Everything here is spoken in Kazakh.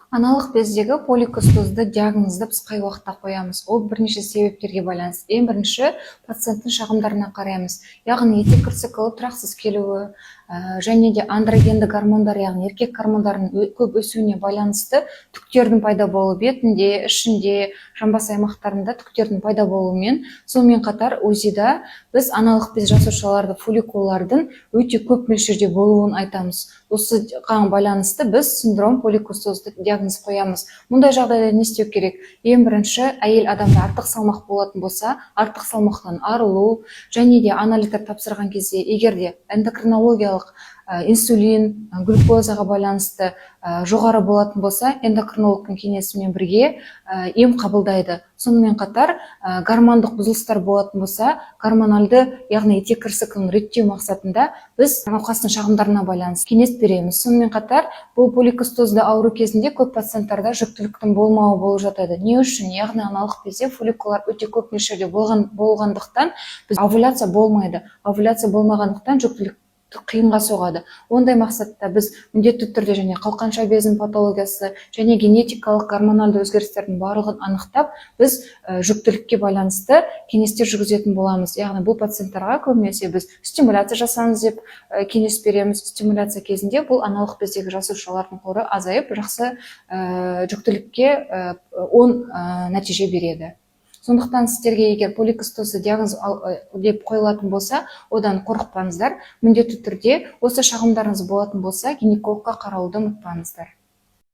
Аналық бездегі поликистозды диагнозды біз қай уақытта қоямыз? Ол бірнеше себептерге байланысты. Ең бірінші пациенттің шағымдарына қараймыз. Яғни етек циклы тұрақсыз келуі, және де андрогенді гормондар, яғни еркек гормондарының көп өсуіне байланысты түктердің пайда болуы, бетінде, ішінде, жамбас аймақтарында түктердің пайда болуымен, сонымен қатар УЗИда біз аналық без жасушаларды, фолликулалардың өте көп мөлшерде болуын айтамыз. Осыған байланысты біз синдром поликистозды диагноз қоямыз. Мұндай жағдайда не істеу керек? Ең бірінші, әйел адамда артық салмақ болатын болса, артық салмақтан арылу, және де анализдер тапсырған кезде, егер де эндокринологиялық инсулин, глюкозаға байланысты жоғары болатын болса, эндокринологтың кеңесімен бірге ем қабылдайды. Сонымен қатар гормондық бұзылыстар болатын болса, гормональды, яғни етек циклін реттеу мақсатында біз науқастың шағымдарына байланысты кеңес береміз. Сонымен қатар бұл поликистозды ауру кезінде көп пациенттарда жүктіліктің болмауы болып жатады. Не үшін? Яғни аналық безде фолликулалар өте көп мөлшерде болғандықтан біз овуляция болмайды. Овуляция болмағандықтан жүктілік қиынға соғады. Ондай мақсатта біз міндетті түрде және қалқанша безінің патологиясы және генетикалық гормоналды өзгерістердің барлығын анықтап, біз жүктілікке байланысты кеңестер жүргізетін боламыз. Яғни бұл пациенттарға көбінесе біз стимуляция жасаңыз деп кеңес береміз. Стимуляция кезінде бұл аналық бездегі жасушалардың қоры азайып, жақсы жүктілікке оң нәтиже береді. Сондықтан сіздерге егер поликистозды диагноз деп қойылатын болса, одан қорықпаңыздар. Міндетті түрде осы шағымдарыңыз болатын болса, гинекологқа қарауды ұмытпаңыздар.